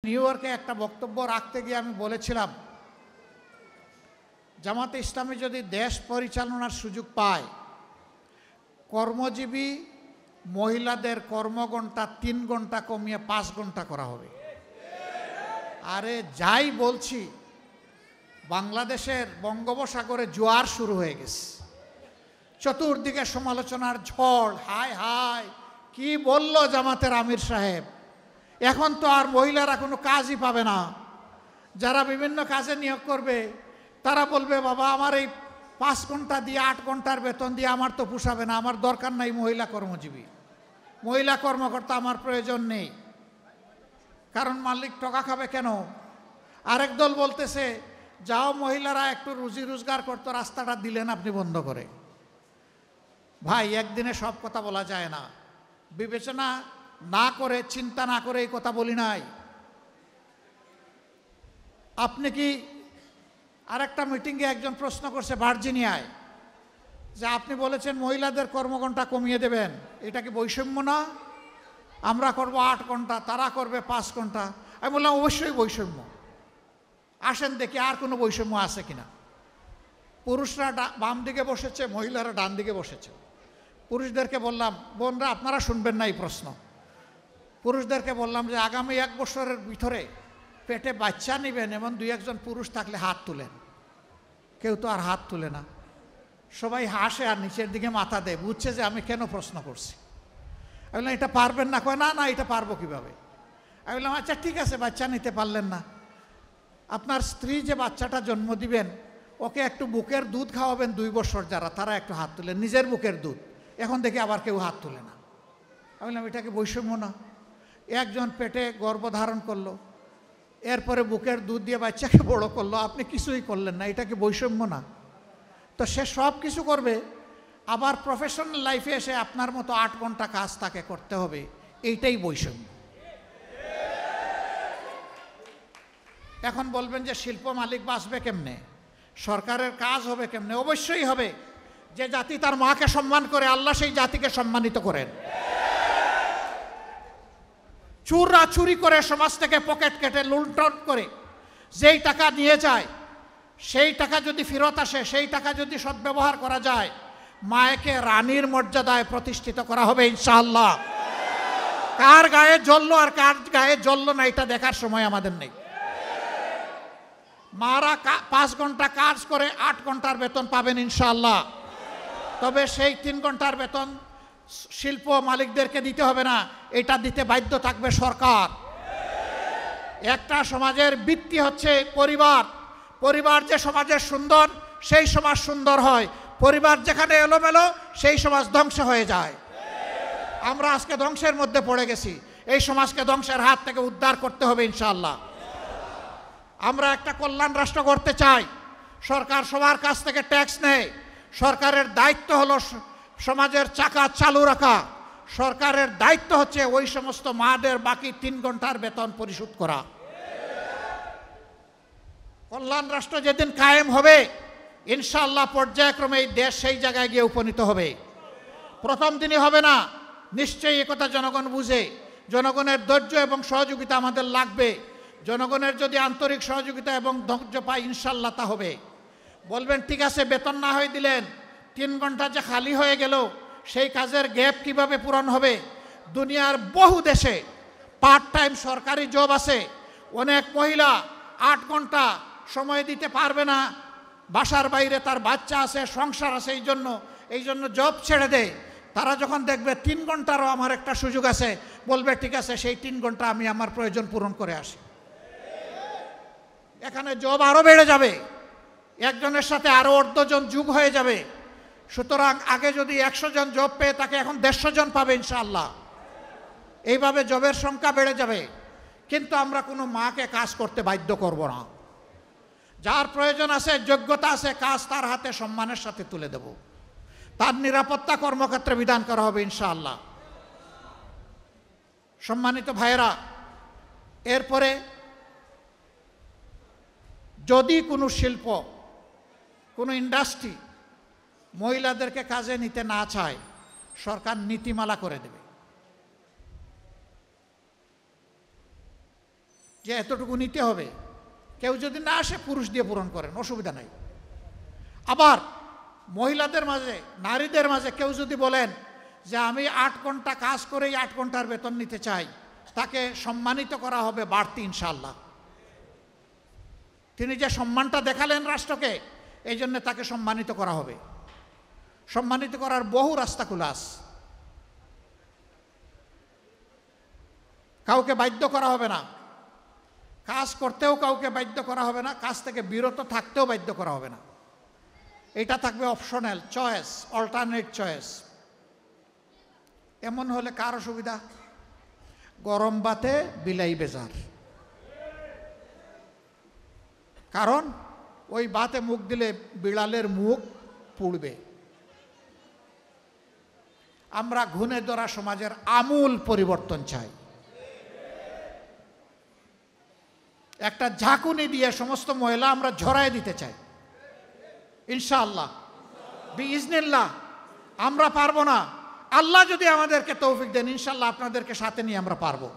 New ইয়র্কে একটা বক্তব্য রাখতে গিয়ে আমি বলেছিলাম, জামাতে ইসলামী যদি দেশ পরিচালনার সুযোগ পায়, কর্মজীবী মহিলাদের কর্মঘণ্টা 3 ঘন্টা কমিয়ে 5 ঘন্টা করা হবে। আরে যাই বলছি, বাংলাদেশের বঙ্গোপসাগরে জোয়ার শুরু হয়ে গেছে, চতুর্দিকে সমালোচনার ঝড়। হায় হায়, কি বলল জামাতের আমির সাহেব, এখন তো আর মহিলারা কোনো কাজই পাবে না। যারা বিভিন্ন কাজে নিয়োগ করবে তারা বলবে, বাবা আমার এই 5 ঘন্টা দিয়ে 8 ঘন্টার বেতন দিয়ে আমার তো পোষাবে না, আমার দরকার নাই মহিলা কর্মজীবী, মহিলা কর্মকর্তা আমার প্রয়োজন নেই। কারণ মালিক টাকা খাবে কেন? আরেক দল বলতেছে, যাও মহিলারা একটু রুজি রোজগার করতো, রাস্তাটা দিলেন আপনি বন্ধ করে। ভাই, একদিনে সব কথা বলা যায় না। বিবেচনা না করে, চিন্তা না করে এই কথা বলি নাই। আপনি কি আরেকটা মিটিংয়ে একজন প্রশ্ন করছে ভার্জিনিয়ায়, যে আপনি বলেছেন মহিলাদের কর্মঘণ্টা কমিয়ে দেবেন, এটা কি বৈষম্য না? আমরা করব 8 ঘন্টা, তারা করবে 5 ঘন্টা। আমি বললাম অবশ্যই বৈষম্য। আসেন দেখি আর কোনো বৈষম্য আছে কিনা। পুরুষরা বাম দিকে বসেছে, মহিলারা ডান দিকে বসেছে। পুরুষদেরকে বললাম, বোনরা আপনারা শুনবেন না এই প্রশ্ন, পুরুষদেরকে বললাম যে আগামী 1 বছরের ভিতরে পেটে বাচ্চা নেবেন এমন 2-1 জন পুরুষ থাকলে হাত তুলেন। কেউ তো আর হাত তুলে না, সবাই হাসে আর নিচের দিকে মাথা দেয়, বুঝছে যে আমি কেন প্রশ্ন করছি। আমি বললাম এটা পারবেন না? কয় না না, এটা পারবো কিভাবে। আমি বললাম আচ্ছা ঠিক আছে, বাচ্চা নিতে পারলেন না, আপনার স্ত্রী যে বাচ্চাটা জন্ম দিবেন ওকে একটু বুকের দুধ খাওয়াবেন 2 বছর, যারা তারা একটু হাত তুলেন, নিজের বুকের দুধ। এখন দেখি আবার কেউ হাত তুলে না। আমি বললাম এটা কি বৈষম্য না? একজন পেটে গর্ভধারণ করলো, এরপরে বুকের দুধ দিয়ে বাচ্চাকে বড় করলো, আপনি কিছুই করলেন না, এটা কি বৈষম্য না? তো সে সব কিছু করবে, আবার প্রফেশনাল লাইফে এসে আপনার মতো 8 ঘন্টা কাজ তাকে করতে হবে, এইটাই বৈষম্য। এখন বলবেন যে শিল্প মালিক বাঁচবে কেমনে, সরকারের কাজ হবে কেমনে? অবশ্যই হবে। যে জাতি তার মাকে সম্মান করে, আল্লাহ সেই জাতিকে সম্মানিত করেন। চুররা চুরি করে সমাজ থেকে পকেট কেটে লুণ্ঠন করে যেই টাকা নিয়ে যায়, সেই টাকা যদি ফেরত আসে, সেই টাকা যদি সদ্ব্যবহার করা যায়, মায়েকে রানীর মর্যাদায় প্রতিষ্ঠিত করা হবে ইনশাআল্লাহ। কার গায়ে জ্বললো আর কার গায়ে জ্বললো না এটা দেখার সময় আমাদের নেই। মারা 5 ঘন্টা কাজ করে 8 ঘন্টার বেতন পাবেন ইনশাআল্লাহ। তবে সেই 3 ঘন্টার বেতন শিল্প মালিকদেরকে দিতে হবে না, এটা দিতে বাধ্য থাকবে সরকার। একটা সমাজের ভিত্তি হচ্ছে পরিবার। পরিবার যে সমাজের সুন্দর, সেই সমাজ সুন্দর হয়। পরিবার যেখানে এলোমেলো, সেই সমাজ ধ্বংস হয়ে যায়। আমরা আজকে ধ্বংসের মধ্যে পড়ে গেছি, এই সমাজকে ধ্বংসের হাত থেকে উদ্ধার করতে হবে ইনশাআল্লাহ। আমরা একটা কল্যাণ রাষ্ট্র করতে চাই। সরকার সবার কাছ থেকে ট্যাক্স নেয়, সরকারের দায়িত্ব হলো সমাজের চাকা চালু রাখা। সরকারের দায়িত্ব হচ্ছে ওই সমস্ত মাদের বাকি 3 ঘন্টার বেতন পরিশোধ করা। কল্যাণ রাষ্ট্র যেদিন কায়েম হবে ইনশাআল্লাহ পর্যায়ক্রমে এই দেশ সেই জায়গায় গিয়ে উপনীত হবে। প্রথম দিনই হবে না, নিশ্চয়ই একথা জনগণ বুঝে। জনগণের ধৈর্য এবং সহযোগিতা আমাদের লাগবে। জনগণের যদি আন্তরিক সহযোগিতা এবং ধৈর্য পায় ইনশাআল্লাহ তা হবে। বলবেন ঠিক আছে বেতন না হয়ে দিলেন, 3 ঘন্টা যে খালি হয়ে গেল সেই কাজের গ্যাপ কিভাবে পূরণ হবে? দুনিয়ার বহু দেশে পার্ট টাইম সরকারি জব আছে। অনেক মহিলা 8 ঘন্টা সময় দিতে পারবে না, বাসার বাইরে তার বাচ্চা আছে, সংসার আছে, এই জন্য জব ছেড়ে দেয়। তারা যখন দেখবে 3 ঘন্টারও আমার একটা সুযোগ আছে, বলবে ঠিক আছে সেই 3 ঘন্টা আমি আমার প্রয়োজন পূরণ করে আসি। এখানে জব আরও বেড়ে যাবে, একজনের সাথে আরও 1/2 জন যুগ হয়ে যাবে। সুতরাং আগে যদি 100 জন জব পেয়ে তাকে এখন 150 জন পাবে ইনশাআল্লাহ। এইভাবে জবের সংখ্যা বেড়ে যাবে। কিন্তু আমরা কোনো মাকে কাজ করতে বাধ্য করব না। যার প্রয়োজন আছে, যোগ্যতা আছে, কাজ তার হাতে সম্মানের সাথে তুলে দেব। তার নিরাপত্তা কর্মক্ষেত্রে বিধান করা হবে ইনশাআল্লাহ। সম্মানিত ভাইয়েরা, এরপরে যদি কোনো শিল্প, কোনো ইন্ডাস্ট্রি মহিলাদেরকে কাজে নিতে না চায়, সরকার নীতিমালা করে দেবে। যে এতটুকু নিতে হবে। কেউ যদি না আসে পুরুষ দিয়ে পূরণ করেন, অসুবিধা নাই। আবার মহিলাদের মাঝে, নারীদের মাঝে কেউ যদি বলেন যে আমি 8 ঘন্টা কাজ করেই 8 ঘন্টার বেতন নিতে চাই, তাকে সম্মানিত করা হবে বাড়তি ইনশাআল্লাহ। তিনি যে সম্মানটা দেখালেন রাষ্ট্রকে, এই জন্য তাকে সম্মানিত করা হবে। সম্মানিত করার বহু রাস্তা খোলা আছে। কাউকে বাধ্য করা হবে না, কাজ করতেও কাউকে বাধ্য করা হবে না, কাজ থেকে বিরত থাকতেও বাধ্য করা হবে না। এটা থাকবে অপশনাল চয়েস, অল্টারনেট চয়েস। এমন হলে কার অসুবিধা? গরম ভাতে বিলাই বেজার। কারণ ওই ভাতে মুখ দিলে বিড়ালের মুখ পুড়বে। আমরা ঘুণে ধরা সমাজের আমূল পরিবর্তন চাই। একটা ঝাঁকুনি দিয়ে সমস্ত ময়লা আমরা ঝরায় দিতে চাই ইনশাআল্লাহ, বিইজনিল্লাহ। আমরা পারবো না, আল্লাহ যদি আমাদেরকে তৌফিক দেন ইনশাআল্লাহ আপনাদেরকে সাথে নিয়ে আমরা পারবো।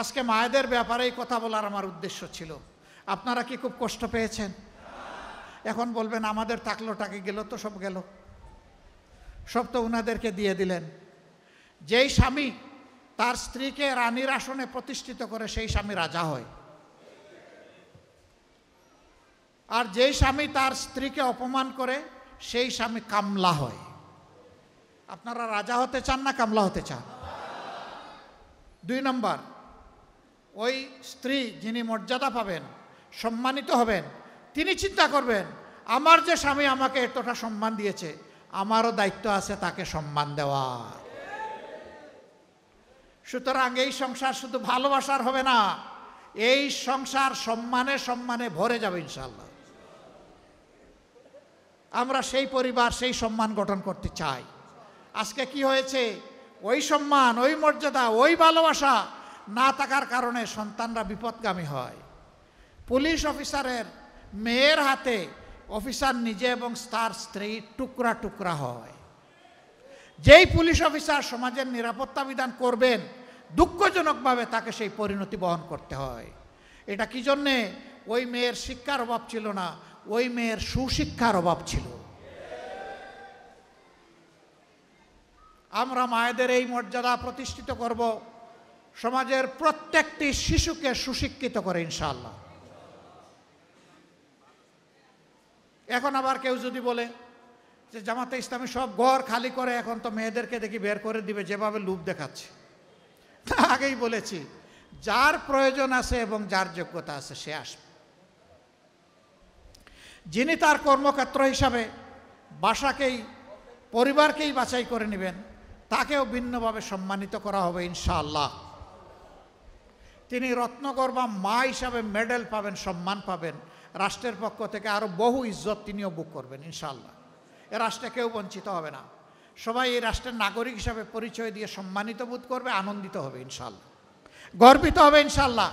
আজকে মায়েদের ব্যাপারে এই কথা বলার আমার উদ্দেশ্য ছিল। আপনারা কি খুব কষ্ট পেয়েছেন? এখন বলবেন আমাদের থাকলো টাকা গেল তো, সব গেল, সব তো উনাদেরকে দিয়ে দিলেন। যেই স্বামী তার স্ত্রীকে রানীর আসনে প্রতিষ্ঠিত করে সেই স্বামী রাজা হয়, আর যেই স্বামী তার স্ত্রীকে অপমান করে সেই স্বামী কামলা হয়। আপনারা রাজা হতে চান না কামলা হতে চান? 2 নম্বর, ওই স্ত্রী যিনি মর্যাদা পাবেন, সম্মানিত হবেন, তিনি চিন্তা করবেন আমার যে স্বামী আমাকে এতটা সম্মান দিয়েছে, আমারও দায়িত্ব আছে তাকে সম্মান দেওয়া। সুতরাং এই সংসার শুধু ভালোবাসার হবে না, এই সংসার সম্মানে সম্মানে ভরে যাবে ইনশাআল্লাহ। আমরা সেই পরিবার, সেই সম্মান গঠন করতে চাই। আজকে কি হয়েছে? ওই সম্মান, ওই মর্যাদা, ওই ভালোবাসা না থাকার কারণে সন্তানরা বিপদগামী হয়। পুলিশ অফিসারের মেয়ের হাতে অফিসার নিজে এবং তার স্ত্রী টুকরা টুকরা হয়। যেই পুলিশ অফিসার সমাজের নিরাপত্তা বিধান করবেন, দুঃখজনকভাবে তাকে সেই পরিণতি বহন করতে হয়। এটা কি জন্যে? ওই মেয়ের শিক্ষার অভাব ছিল না, ওই মেয়ের সুশিক্ষার অভাব ছিল। আমরা মায়েদের এই মর্যাদা প্রতিষ্ঠিত করব, সমাজের প্রত্যেকটি শিশুকে সুশিক্ষিত করে ইনশাআল্লাহ। এখন আবার কেউ যদি বলে যে জামাতে ইসলামী সব ঘর খালি করে এখন তো মেয়েদেরকে দেখি বের করে দিবে, যেভাবে লোভ দেখাচ্ছে। আগেই বলেছি, যার প্রয়োজন আছে এবং যার যোগ্যতা আছে সে আসবে। যিনি তার কর্মক্ষেত্র হিসাবে বাসাকেই, পরিবারকেই বাছাই করে নেবেন, তাকেও ভিন্নভাবে সম্মানিত করা হবে ইনশাআল্লাহ। তিনি রত্নগর্ভা মা হিসাবে মেডেল পাবেন, সম্মান পাবেন, রাষ্ট্রের পক্ষ থেকে আরও বহু ইজ্জত তিনিও বুক করবেন ইনশাআল্লাহ। এ রাষ্ট্রে কেউ বঞ্চিত হবে না, সবাই এই রাষ্ট্রের নাগরিক হিসাবে পরিচয় দিয়ে সম্মানিত বোধ করবে, আনন্দিত হবে ইনশাআল্লাহ, গর্বিত হবে ইনশাআল্লাহ।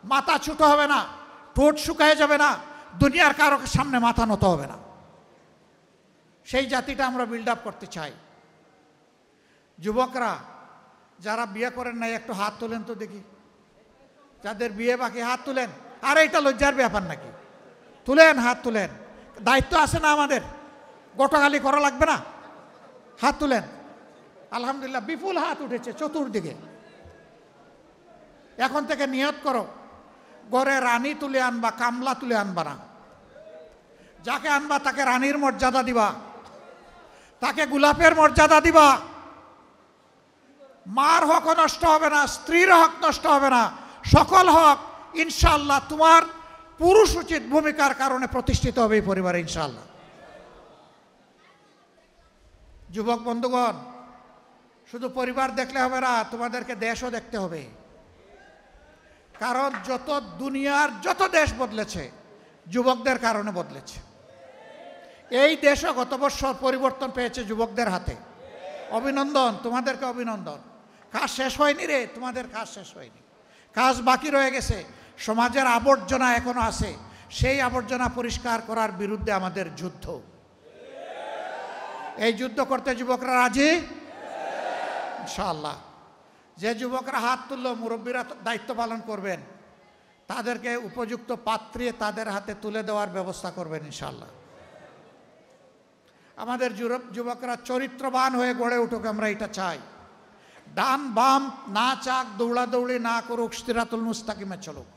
মাথা ছোট হবে না, ঠোঁট শুকায় যাবে না, দুনিয়ার কারো সামনে মাথা নত হবে না। সেই জাতিটা আমরা বিল্ড আপ করতে চাই। যুবকরা যারা বিয়ে করেন নাই একটু হাত তোলেন তো দেখি। যাদের বিয়ে বাকি হাত তুলেন। আর এটা লজ্জার ব্যাপার নাকি? তুলেন, হাত তুলেন, দায়িত্ব আছে না আমাদের? গোটাগালি করা লাগবে না, হাত তুলেন। আলহামদুলিল্লাহ, বিপুল হাত উঠেছে চতুর্দিকে। এখন থেকে নিয়ত করো, ঘরে রানী তুলে আনবা, কামলা তুলে আনবা না। যাকে আনবা তাকে রানীর মর্যাদা দিবা, তাকে গোলাপের মর্যাদা দিবা। মার হক নষ্ট হবে না, স্ত্রীর হক নষ্ট হবে না, সকল হক ইনশাআল্লাহ তোমার পুরুষ উচিত ভূমিকার কারণে প্রতিষ্ঠিত হবে এই পরিবারে ইনশাআল্লাহ। যুবক বন্ধুগণ, শুধু পরিবার দেখলে হবে না, তোমাদেরকে দেশও দেখতে হবে। কারণ দুনিয়ার যত দেশ বদলেছে যুবকদের কারণে বদলেছে। এই দেশও গত বছর পরিবর্তন পেয়েছে যুবকদের হাতে। অভিনন্দন, তোমাদেরকে অভিনন্দন। কাজ শেষ হয়নি রে, তোমাদের কাজ শেষ হয়নি, কাজ বাকি রয়ে গেছে। সমাজের আবর্জনা এখনো আছে, সেই আবর্জনা পরিষ্কার করার বিরুদ্ধে আমাদের যুদ্ধ। এই যুদ্ধ করতে যুবকরা রাজি ইনশাআল্লাহ। যে যুবকরা হাত তুললো, মুরব্বীরা দায়িত্ব পালন করবেন, তাদেরকে উপযুক্ত পাত্রে তাদের হাতে তুলে দেওয়ার ব্যবস্থা করবেন ইনশাআল্লাহ। আমাদের যুবকরা চরিত্রবান হয়ে গড়ে উঠুক, আমরা এটা চাই। ডান বাম না চাক, দৌড়াদৌড়ি না করুক, সিরাতুল মুস্তাকিমে চলুক।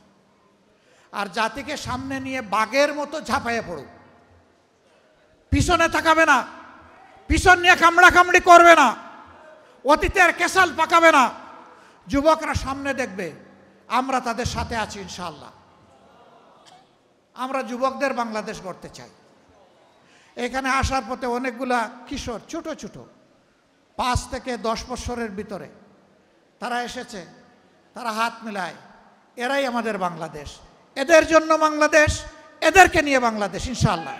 আর জাতিকে সামনে নিয়ে বাঘের মতো ঝাঁপাইয়ে পড়ুক, পিছনে তাকাবে না, পিছন নিয়ে কামড়াকামড়ি করবে না, অতীতের কেসাল পাকাবে না। যুবকরা সামনে দেখবে, আমরা তাদের সাথে আছি ইনশাআল্লাহ। আমরা যুবকদের বাংলাদেশ গড়তে চাই। এখানে আসার পথে অনেকগুলা কিশোর ছোট ছোট 5 থেকে 10 বছরের ভিতরে তারা এসেছে, তারা হাত মিলায়, এরাই আমাদের বাংলাদেশ, এদের জন্য বাংলাদেশ, এদেরকে নিয়ে বাংলাদেশ ইনশাআল্লাহ।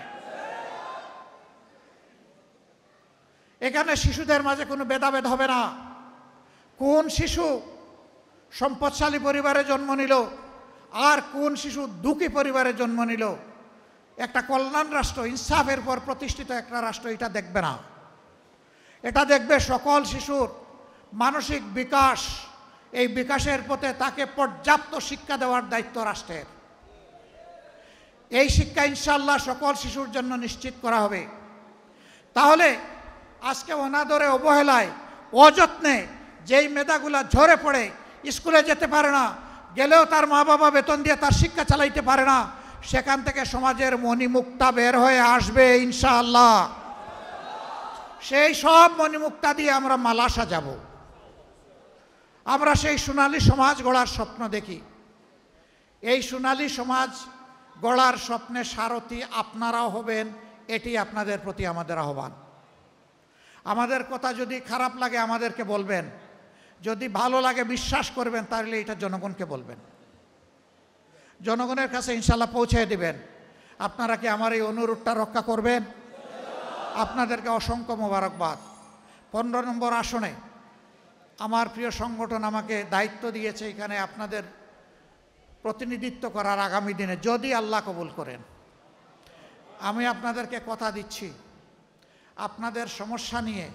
এখানে শিশুদের মাঝে কোনো ভেদাভেদ হবে না। কোন শিশু সম্পদশালী পরিবারে জন্ম নিল আর কোন শিশু দুঃখী পরিবারে জন্ম নিল, একটা কল্যাণ রাষ্ট্র, ইনসাফের পর প্রতিষ্ঠিত একটা রাষ্ট্র এটা দেখবে না। এটা দেখবে সকল শিশুর মানসিক বিকাশ, এই বিকাশের পথে তাকে পর্যাপ্ত শিক্ষা দেওয়ার দায়িত্ব রাষ্ট্রের। এই শিক্ষা ইনশাআল্লাহ সকল শিশুর জন্য নিশ্চিত করা হবে। তাহলে আজকে অনাদরে, অবহেলায়, অযত্নে যেই মেধাগুলা ঝরে পড়ে স্কুলে যেতে পারে না, গেলেও তার মা বাবা বেতন দিয়ে তার শিক্ষা চালাইতে পারে না, সেখান থেকে সমাজের মণিমুক্তা বের হয়ে আসবে ইনশাআল্লাহ। সেই সব মণিমুক্তা দিয়ে আমরা মালা সাজাবো। আমরা সেই সোনালী সমাজ গড়ার স্বপ্ন দেখি। এই সোনালী সমাজ গড়ার স্বপ্নে সারথি আপনারাও হবেন, এটি আপনাদের প্রতি আমাদের আহ্বান। আমাদের কথা যদি খারাপ লাগে আমাদেরকে বলবেন, যদি ভালো লাগে বিশ্বাস করবেন, তাহলে এটা জনগণকে বলবেন, জনগণের কাছে ইনশাআল্লাহ পৌঁছে দিবেন। আপনারা কি আমার এই অনুরোধটা রক্ষা করবেন? আপনাদেরকে অসংখ্য মোবারকবাদ। 15 নম্বর আসনে আমার প্রিয় সংগঠন আমাকে দায়িত্ব দিয়েছে এখানে আপনাদের প্রতিনিধিত্ব করার আগামী দিনে, যদি আল্লাহ কবুল করেন। আমি আপনাদেরকে কথা দিচ্ছি, আপনাদের সমস্যা নিয়ে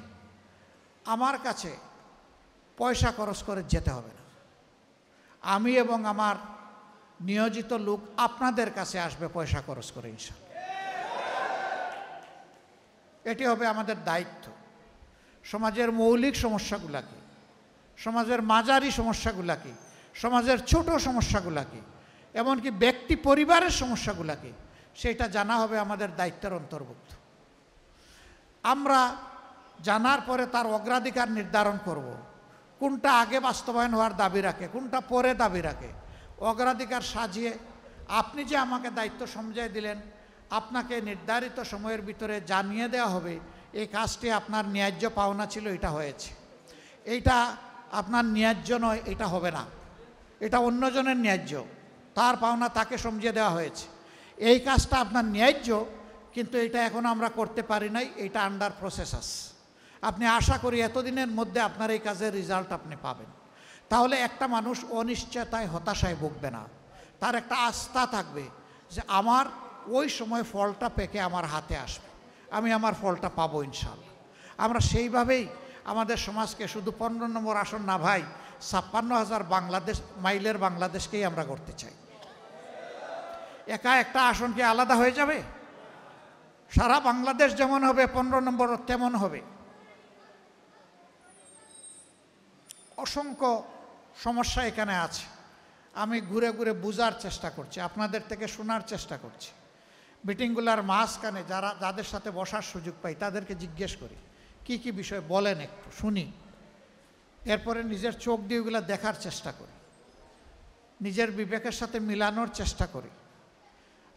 আমার কাছে পয়সা খরচ করে যেতে হবে না। আমি এবং আমার নিয়োজিত লোক আপনাদের কাছে আসবে পয়সা খরচ করে ইনশাআল্লাহ। এটি হবে আমাদের দায়িত্ব। সমাজের মৌলিক সমস্যাগুলা কি, সমাজের মাঝারি সমস্যাগুলা কি, সমাজের ছোট সমস্যাগুলা কি, এমনকি ব্যক্তি পরিবারের সমস্যাগুলা কি, সেটা জানা হবে আমাদের দায়িত্বের অন্তর্ভুক্ত। আমরা জানার পরে তার অগ্রাধিকার নির্ধারণ করব, কোনটা আগে বাস্তবায়ন হওয়ার দাবি রাখে, কোনটা পরে দাবি রাখে। অগ্রাধিকার সাজিয়ে আপনি যে আমাকে দায়িত্ব সমঝাই দিলেন, আপনাকে নির্ধারিত সময়ের ভিতরে জানিয়ে দেওয়া হবে এই কাজটি আপনার ন্যায্য পাওনা ছিল, এটা হয়েছে, এইটা আপনার ন্যায্য নয়, এটা হবে না, এটা অন্যজনের ন্যায্য, তার পাওনা তাকে সমঝিয়ে দেওয়া হয়েছে। এই কাজটা আপনার ন্যায্য, কিন্তু এটা এখন আমরা করতে পারি নাই, এটা আন্ডার প্রসেস আছে। আপনি আশা করি এতদিনের মধ্যে আপনার এই কাজের রেজাল্ট আপনি পাবেন। তাহলে একটা মানুষ অনিশ্চয়তায়, হতাশায় ভুগবে না, তার একটা আস্থা থাকবে যে আমার ওই সময় ফলটা পেকে আমার হাতে আসবে, আমি আমার ফলটা পাবো ইনশাআল্লাহ। আমরা সেইভাবেই আমাদের সমাজকে শুধু 15 নম্বর আসন না ভাই, 56,000 মাইলের বাংলাদেশকেই আমরা করতে চাই। একা একটা আসন কি আলাদা হয়ে যাবে? সারা বাংলাদেশ যেমন হবে 15 নম্বর তেমন হবে। অসংখ্য সমস্যা এখানে আছে, আমি ঘুরে ঘুরে বোঝার চেষ্টা করছি, আপনাদের থেকে শোনার চেষ্টা করছি। মিটিংগুলার মাঝখানে যাদের সাথে বসার সুযোগ পাই তাদেরকে জিজ্ঞেস করি কি কি বিষয় বলেন, একটু শুনি, এরপরে নিজের চোখ দিয়ে ওগুলো দেখার চেষ্টা করি, নিজের বিবেকের সাথে মিলানোর চেষ্টা করি।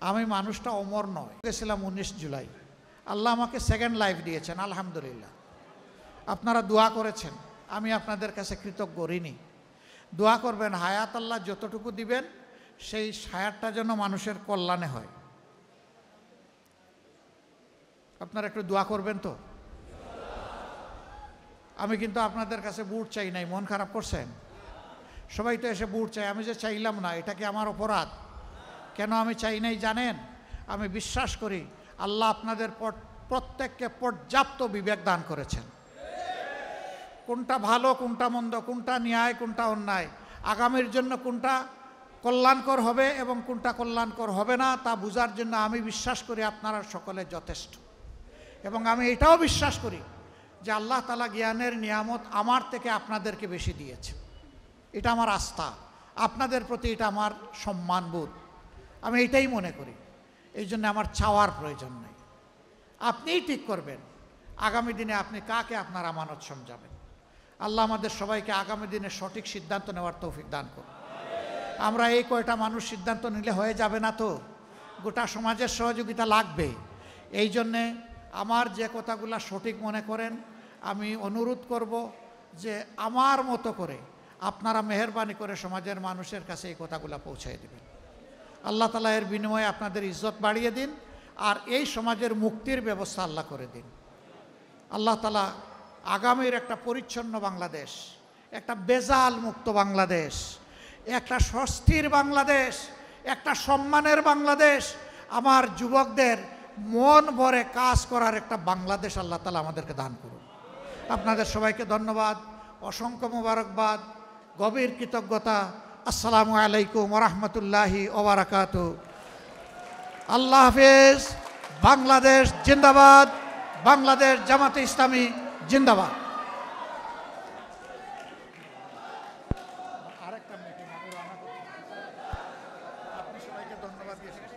আমি মানুষটা অমর নয়। গেছিলাম 19 জুলাই, আল্লাহ আমাকে সেকেন্ড লাইফ দিয়েছেন আলহামদুলিল্লাহ। আপনারা দোয়া করেছেন, আমি আপনাদের কাছে কৃতজ্ঞ ঋণী। দোয়া করবেন হায়াত আল্লাহ যতটুকু দিবেন সেই হায়াতটা যেন মানুষের কল্যাণে হয়। আপনারা একটু দোয়া করবেন তো। আমি কিন্তু আপনাদের কাছে বুট চাই নাই, মন খারাপ করছেন? সবাই তো এসে বুট চাই, আমি যে চাইলাম না, এটা কি আমার অপরাধ? কেন আমি চাই নাই জানেন? আমি বিশ্বাস করি আল্লাহ আপনাদের প্রত্যেককে পর্যাপ্ত বিবেক দান করেছেন। কোনটা ভালো কোনটা মন্দ, কোনটা ন্যায় কোনটা অন্যায়, আগামীর জন্য কোনটা কল্যাণকর হবে এবং কোনটা কল্যাণকর হবে না তা বোঝার জন্য আমি বিশ্বাস করি আপনারা সকলে যথেষ্ট। এবং আমি এটাও বিশ্বাস করি যে আল্লাহ তাআলা জ্ঞানের নিয়ামত আমার থেকে আপনাদেরকে বেশি দিয়েছে। এটা আমার আস্থা, আপনাদের প্রতি এটা আমার সম্মানবোধ, আমি এটাই মনে করি। এই জন্য আমার চাওয়ার প্রয়োজন নেই, আপনিই ঠিক করবেন আগামী দিনে আপনি কাকে আপনার আমানত সমঝাবেন। আল্লাহ আমাদের সবাইকে আগামী দিনে সঠিক সিদ্ধান্ত নেওয়ার তৌফিক দান করুন। আমরা এই কয়টা মানুষ সিদ্ধান্ত নিলে হয়ে যাবে না, তো গোটা সমাজের সহযোগিতা লাগবে। এই জন্যে আমার যে কথাগুলো সঠিক মনে করেন আমি অনুরোধ করব যে আমার মতো করে আপনারা মেহেরবানি করে সমাজের মানুষের কাছে এই কথাগুলো পৌঁছায় দেবেন। আল্লাহ তাআলা এর বিনিময়ে আপনাদের ইজ্জত বাড়িয়ে দিন আর এই সমাজের মুক্তির ব্যবস্থা আল্লাহ করে দিন। আল্লাহ তাআলা আগামীর একটা পরিচ্ছন্ন বাংলাদেশ, একটা বেজাল মুক্ত বাংলাদেশ, একটা স্বস্তির বাংলাদেশ, একটা সম্মানের বাংলাদেশ, আমার যুবকদের মন ভরে কাজ করার একটা বাংলাদেশ আল্লাহ তাআলা আমাদেরকে দান করুন। আপনাদের সবাইকে ধন্যবাদ, অসংখ্য মোবারকবাদ, গভীর কৃতজ্ঞতা। আসসালামু আলাইকুম ওয়া রাহমাতুল্লাহি ওয়া বারাকাতুহু। আল্লাহ হাফেজ। বাংলাদেশ জিন্দাবাদ, বাংলাদেশ জামাতে ইসলামী জিন্দাবাদ। আরেকটা মিটিং আপনি সবাইকে ধন্যবাদ দিয়েছেন।